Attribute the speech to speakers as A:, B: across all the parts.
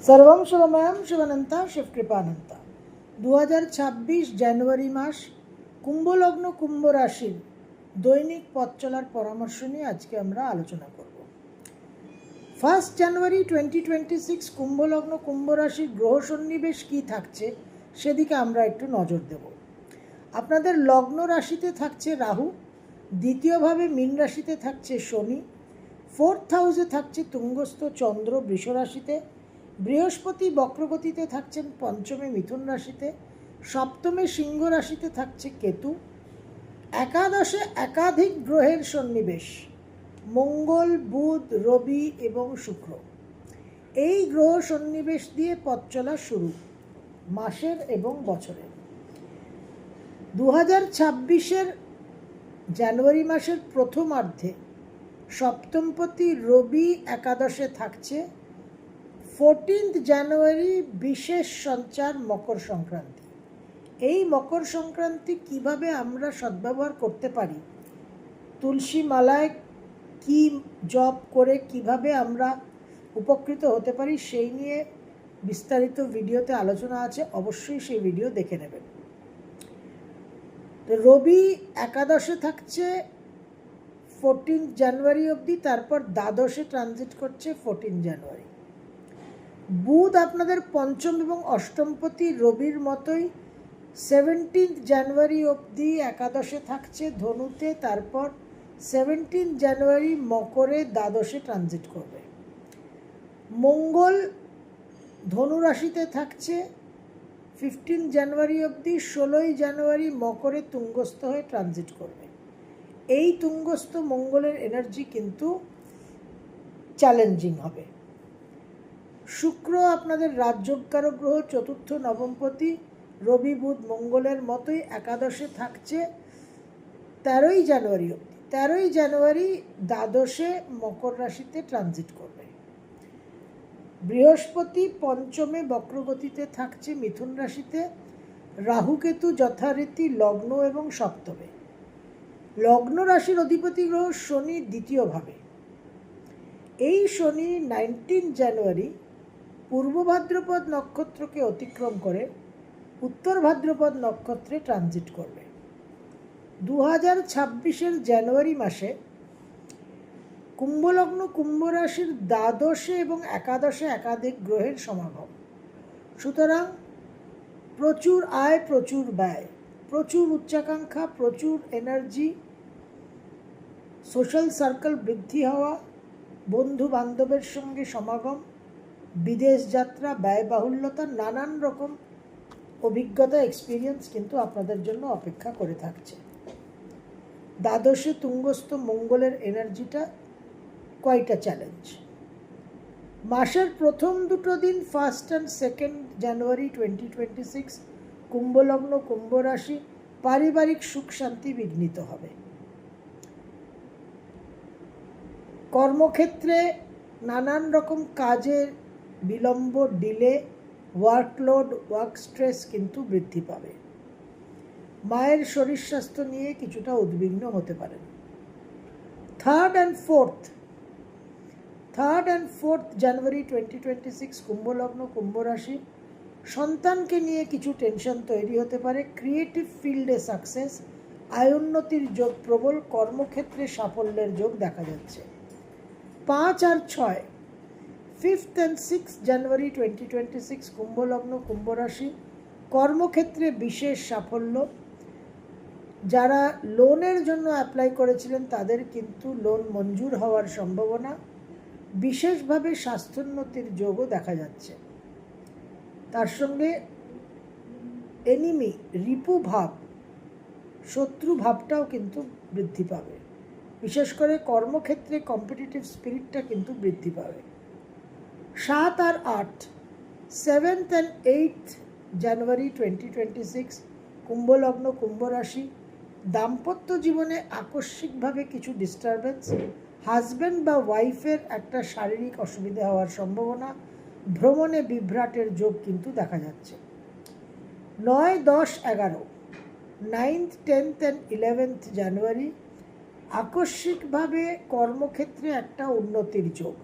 A: सर्वं शुभमयं शिवानंता शिवकृपानंता 2026 জানুয়ারি মাস কুম্ভলগ্ন কুম্ভ রাশির দৈনিক পথ চলার পরামর্শ নিয়ে আজকে আমরা আলোচনা করব। 1 জানুয়ারি 2026 কুম্ভলগ্ন কুম্ভ রাশির গ্রহ সন্নিবেশ কী থাকছে সেদিকে আমরা একটু নজর দেব। আপনাদের লগ্ন রাশিতে থাকছে রাহু, দ্বিতীয়ভাবে মীন রাশিতে থাকছে শনি, 4th হাউসে থাকছে তুঙ্গস্থ চন্দ্র বৃষ রাশিতে, বৃহস্পতি বক্রগতিতে থাকছেন পঞ্চমে মিথুন রাশিতে, সপ্তমে সিংহ রাশিতে থাকছে কেতু, একাদশে একাধিক গ্রহের সন্নিবেশ মঙ্গল, বুধ, রবি এবং শুক্র। এই গ্রহ সন্নিবেশ দিয়ে পথ চলা শুরু মাসের এবং বছরের। 2026 জানুয়ারি মাসের প্রথমার্ধে সপ্তমপতি রবি একাদশে থাকছে। 14th জানুয়ারি বিশেষ সঞ্চার মকর সংক্রান্তি। এই মকর সংক্রান্তি কিভাবে আমরা সদ্ব্যবহার করতে পারি, তুলসী মালায় কি জপ করে কিভাবে আমরা উপকৃত হতে পারি সেই নিয়ে বিস্তারিত ভিডিওতে আলোচনা আছে, অবশ্যই সেই ভিডিও দেখে নেবেন। তো রবি একাদশে থাকছে 14th জানুয়ারি অবধি, তারপর দ্বাদশে ট্রানজিট করছে 14 জানুয়ারি। বুধ আপনাদের পঞ্চম এবং অষ্টমপতি রবির মতোই 17th জানুয়ারি অবধি একাদশে থাকছে ধনুতে, তারপর 17th জানুয়ারি মকরে দ্বাদশে ট্রানজিট করবে। মঙ্গল ধনু রাশিতে থাকছে 15 জানুয়ারি অবধি, 16ই জানুয়ারি মকরে তুঙ্গস্থ হয়ে ট্রানজিট করবে। এই তুঙ্গস্থ মঙ্গলের এনার্জি কিন্তু চ্যালেঞ্জিং হবে। শুক্র আপনাদের রাজযোগকারক গ্রহ, চতুর্থ নবমপতি রবি বুধ মঙ্গলের মতোই একাদশে থাকছে 13ই জানুয়ারি অবধি। 13ই জানুয়ারি দ্বাদশে মকর রাশিতে ট্রানজিট করবে। বৃহস্পতি পঞ্চমে বক্রগতিতে থাকছে মিথুন রাশিতে, রাহুকেতু যথারীতি লগ্ন এবং সপ্তমে। লগ্ন রাশির অধিপতি গ্রহ শনি দ্বিতীয়ভাবে। এই শনি 19 জানুয়ারি পূর্ব ভাদ্রপদ নক্ষত্রকে অতিক্রম করে উত্তর ভাদ্রপদ নক্ষত্রে ট্রানজিট করবে। 2026 জানুয়ারি মাসে কুম্ভলগ্ন কুম্ভ রাশির দ্বাদশে এবং একাদশে একাধিক গ্রহের সমাগম। সুতরাং প্রচুর আয়, প্রচুর ব্যয়, প্রচুর উচ্চাকাঙ্ক্ষা, প্রচুর এনার্জি, সোশ্যাল সার্কেল বৃদ্ধি হওয়া, বন্ধু বান্ধবের সঙ্গে সমাগম, বিদেশ যাত্রা, ব্যয়বাহুল্যতা, নানান রকম অভিজ্ঞতা এক্সপিরিয়েন্স কিন্তু আপনাদের জন্য অপেক্ষা করে থাকছে। দ্বাদশে তুঙ্গস্থ মঙ্গলের এনার্জিটা কয়টা চ্যালেঞ্জ। মাসের প্রথম দুটো দিন 1 and 2 জানুয়ারি 2026 কুম্ভলগ্ন কুম্ভ রাশি পারিবারিক সুখ শান্তি বিঘ্নিত হবে। কর্মক্ষেত্রে নানান রকম কাজের বিলম্ব, ডিলে, ওয়ার্কলোড, ওয়ার্ক স্ট্রেস কিন্তু বৃদ্ধি পাবে। মায়ের শরীর স্বাস্থ্য নিয়ে কিছুটা উদ্বিগ্ন হতে পারেন। 3rd and 4th জানুয়ারি 2026 কুম্ভলগ্ন কুম্ভ রাশি সন্তানকে নিয়ে কিছু টেনশন তৈরি হতে পারে। ক্রিয়েটিভ ফিল্ডে সাকসেস, আয়োন্নতির যোগ প্রবল, কর্মক্ষেত্রে সাফল্যের যোগ দেখা যাচ্ছে। 5 আর 6 5th and 6th জানুয়ারি 2026 কুম্ভলগ্ন কুম্ভ রাশি কর্মক্ষেত্রে বিশেষ সাফল্য। যারা লোনের জন্য অ্যাপ্লাই করেছিলেন তাদের কিন্তু লোন মঞ্জুর হওয়ার সম্ভাবনা, বিশেষভাবে স্বাস্থ্যোন্নতির যোগও দেখা যাচ্ছে। তার সঙ্গে এনিমি, রিপু ভাব, শত্রু ভাবটাও কিন্তু বৃদ্ধি পাবে। বিশেষ করে কর্মক্ষেত্রে কম্পিটিটিভ স্পিরিটটা কিন্তু বৃদ্ধি পাবে। 7 আর 8 7th and 8th জানুয়ারি 2026 কুম্ভলগ্ন কুম্ভ রাশি দাম্পত্য জীবনে আকস্মিকভাবে কিছু ডিস্টারবেন্স, হাজব্যান্ড বা ওয়াইফের একটা শারীরিক অসুবিধা হওয়ার সম্ভাবনা, ভ্রমণে বিভ্রাটের যোগ কিন্তু দেখা যাচ্ছে। 9, 10, 11 9th, 10th and 11th জানুয়ারি আকস্মিকভাবে কর্মক্ষেত্রে একটা উন্নতির যোগ।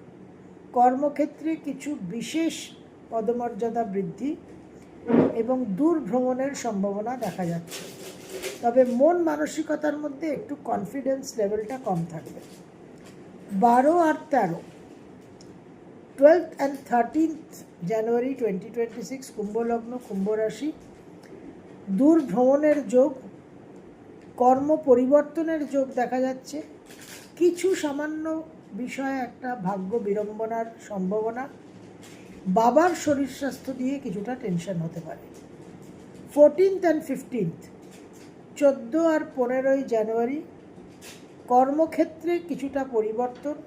A: কর্মক্ষেত্রে কিছু বিশেষ পদমর্যাদা বৃদ্ধি এবং দূর ভ্রমণের সম্ভাবনা দেখা যাচ্ছে। তবে মন মানসিকতার মধ্যে একটু কনফিডেন্স লেভেলটা কম থাকবে। 12 আর 13, 12th and 13th জানুয়ারি 2026 কুম্ভ লগ্ন কুম্ভ রাশি, দূর ভ্রমণের যোগ, কর্ম পরিবর্তনের যোগ দেখা যাচ্ছে। কিছু সামান্য বিষয়ে একটা ভাগ্য বিড়ম্বনার সম্ভাবনা, বাবার শরীর স্বাস্থ্য দিয়ে কিছুটা টেনশন হতে পারে। 14th and 15th, 14 আর 15 জানুয়ারি, কর্মক্ষেত্রে কিছুটা পরিবর্তন,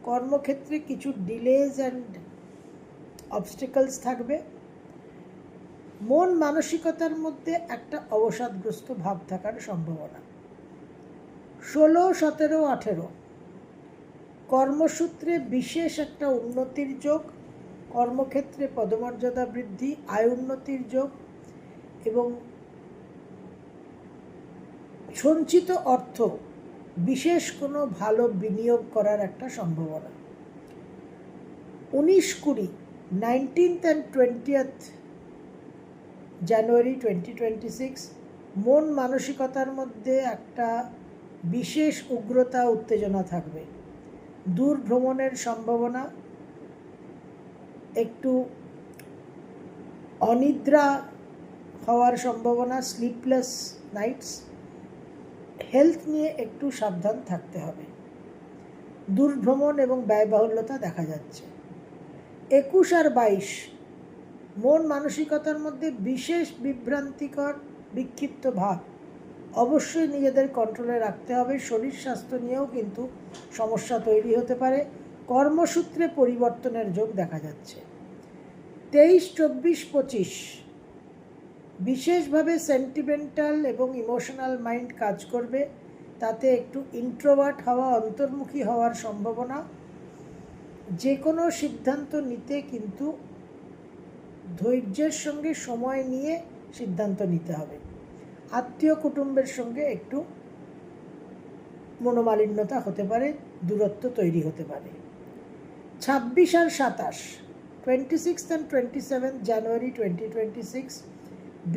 A: কর্মক্ষেত্রে কিছু ডিলেজ অ্যান্ড অবস্টেকলস থাকবে। মন মানসিকতার মধ্যে একটা অবসাদগ্রস্ত ভাব থাকার সম্ভাবনা। 16, 17, 18, কর্মসূত্রে বিশেষ একটা উন্নতির যোগ, কর্মক্ষেত্রে পদমর্যাদা বৃদ্ধি, আয় উন্নতির যোগ এবং সঞ্চিত অর্থ বিশেষ কোনো ভালো বিনিয়োগ করার একটা সম্ভাবনা। 19, 20, 19th and 20th জানুয়ারি 2026, মন মানসিকতার মধ্যে একটা বিশেষ উগ্রতা উত্তেজনা থাকবে। দূর ভ্রমণের সম্ভাবনা, একটু অনিদ্রা হওয়ার সম্ভাবনা, স্লিপলেস নাইটস, হেলথ নিয়ে একটু সাবধান থাকতে হবে। দূর ভ্রমণ এবং ব্যয়বাহুল্যতা দেখা যাচ্ছে। 21 আর 22, মন মানসিকতার মধ্যে বিশেষ বিভ্রান্তিকর বিক্ষিপ্ত ভাব, অবশ্যই নিজেদের কন্ট্রোলে রাখতে হবে। শরীর স্বাস্থ্য নিয়েও কিন্তু সমস্যা তৈরি হতে পারে। কর্মসূত্রে পরিবর্তনের যোগ দেখা যাচ্ছে। 23, 24, 25, বিশেষভাবে সেন্টিমেন্টাল এবং ইমোশনাল মাইন্ড কাজ করবে, তাতে একটু ইন্ট্রোভার্ট হওয়া, অন্তর্মুখী হওয়ার সম্ভাবনা। যে কোনো সিদ্ধান্ত নিতে কিন্তু ধৈর্যের সঙ্গে সময় নিয়ে সিদ্ধান্ত নিতে হবে। আত্মীয় কুটুম্বের সঙ্গে একটু মনোমালিন্যতা হতে পারে, দূরত্ব তৈরি হতে পারে। 26 আর 27, 26th and 27th জানুয়ারি 2026,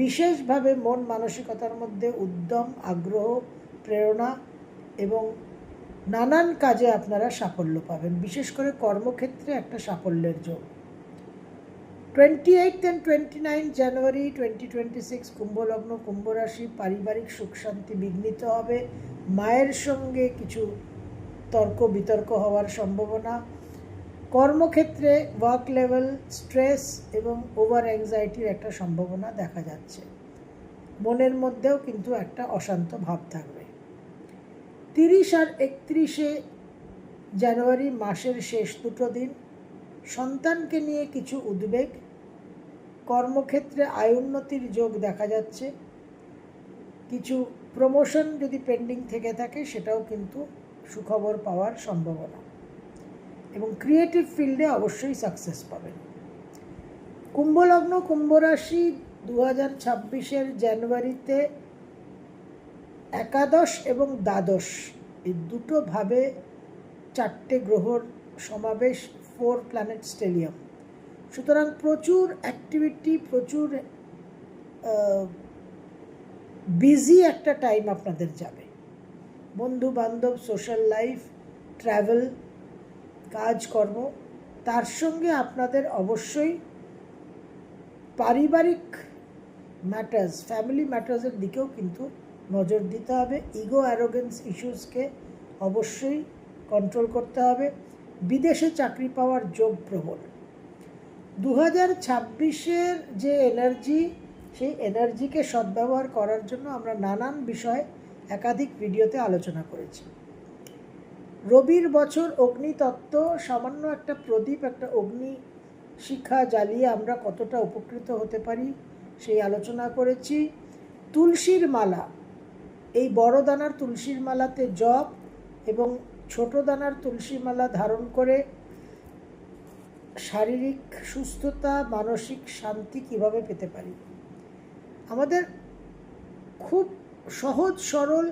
A: বিশেষভাবে মন মানসিকতার মধ্যে উদ্যম, আগ্রহ, প্রেরণা এবং নানান কাজে আপনারা সাফল্য পাবেন, বিশেষ করে কর্মক্ষেত্রে একটা সাফল্যের যোগ। 28th and 29th জানুয়ারি 2026 কুম্ভ লগ্ন কুম্ভ রাশি, পারিবারিক সুখ শান্তি বিঘ্নিত হবে, মায়ের সঙ্গে কিছু তর্ক বিতর্ক হওয়ার সম্ভাবনা। কর্মক্ষেত্রে ওয়ার্ক লেভেল, স্ট্রেস এবং ওভার অ্যাংজাইটির একটা সম্ভাবনা দেখা যাচ্ছে। মনের মধ্যেও কিন্তু একটা অশান্ত ভাব থাকবে। 30 আর 31 জানুয়ারি মাসের শেষ দুটো দিন, সন্তানকে নিয়ে কিছু উদ্বেগ, কর্মক্ষেত্রে আয় উন্নতির যোগ দেখা যাচ্ছে। কিছু প্রমোশন যদি পেন্ডিং থেকে থাকে সেটাও কিন্তু সুখবর পাওয়ার সম্ভাবনা এবং ক্রিয়েটিভ ফিল্ডে অবশ্যই সাকসেস পাবেন। কুম্ভ লগ্ন কুম্ভ রাশি, 2026 জানুয়ারিতে একাদশ এবং দ্বাদশ এই দুটো ভাবে 4টে গ্রহর সমাবেশ, 4 প্ল্যানেট স্টেলিয়াম। সুতরাং প্রচুর অ্যাক্টিভিটি, প্রচুর বিজি একটা টাইম আপনাদের যাবে। বন্ধু বান্ধব, সোশ্যাল লাইফ, ট্রাভেল, কাজকর্ম, তার সঙ্গে আপনাদের অবশ্যই পারিবারিক ম্যাটার্স, ফ্যামিলি ম্যাটার্সের দিকেও কিন্তু নজর দিতে হবে। ইগো অ্যারোগেন্স ইস্যুসকে অবশ্যই কন্ট্রোল করতে হবে। বিদেশে চাকরি পাওয়ার যোগ প্রবল। 2026 যে এনার্জি, সেই এনার্জিকে সদ্ব্যবহার করার জন্য আমরা নানান বিষয় একাধিক ভিডিওতে আলোচনা করেছি। রবির বছর, অগ্নিতত্ত্ব, সামান্য একটা প্রদীপ, একটা অগ্নি শিখা জ্বালিয়ে আমরা কতটা উপকৃত হতে পারি সেই আলোচনা করেছি। তুলসীর মালা, এই বড় দানার তুলসীর মালাতে জপ এবং ছোট দানার তুলসী মালা ধারণ করে শারীরিক সুস্থতা, মানসিক শান্তি কিভাবে পেতে পারি। আমাদের খুব সহজ সরল,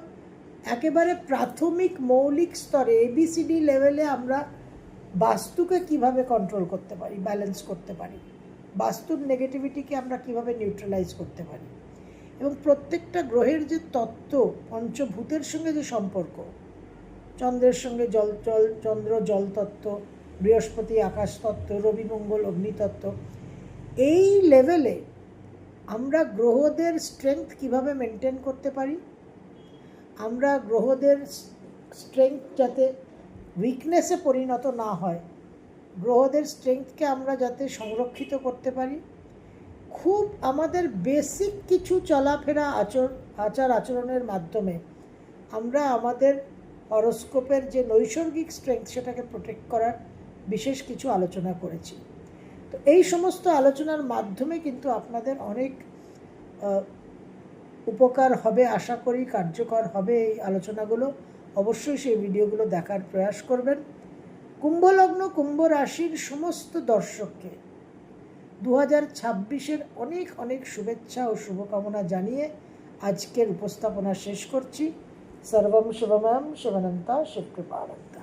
A: একেবারে প্রাথমিক মৌলিক স্তরে ABCD লেভেলে আমরা বাস্তুকে কিভাবে কন্ট্রোল করতে পারি, ব্যালেন্স করতে পারি, বাস্তুর নেগেটিভিটিকে আমরা কিভাবে নিউট্রালাইজ করতে পারি, এবং প্রত্যেকটা গ্রহের যে তত্ত্ব, পঞ্চভূতের সঙ্গে যে সম্পর্ক, চন্দ্রের সঙ্গে চন্দ্র জল তত্ত্ব, বৃহস্পতি আকাশ তত্ত্ব, রবি মঙ্গল অগ্নিতত্ত্ব, এই লেভেলে আমরা গ্রহদের স্ট্রেংথ কিভাবে মেনটেন করতে পারি, আমরা গ্রহদের স্ট্রেংথ যাতে উইকনেসে পরিণত না হয়, গ্রহদের স্ট্রেংথকে আমরা যাতে সংরক্ষিত করতে পারি, খুব আমাদের বেসিক কিছু চলাফেরা আচার আচরণের মাধ্যমে আমরা আমাদের হরোস্কোপের যে নৈসর্গিক স্ট্রেংথ সেটাকে প্রোটেক্ট করার বিশেষ কিছু আলোচনা করেছি। তো এই সমস্ত আলোচনার মাধ্যমে কিন্তু আপনাদের অনেক উপকার হবে আশা করি, কার্যকর হবে এই আলোচনাগুলো। অবশ্যই সেই ভিডিওগুলো দেখার প্রয়াস করবেন। কুম্ভলগ্ন কুম্ভ রাশির সমস্ত দর্শককে 2026-এর অনেক অনেক শুভেচ্ছা ও শুভকামনা জানিয়ে আজকের উপস্থাপনা শেষ করছি। সর্বম শুভময়ম শিবানন্তা শিবকৃপানন্তা।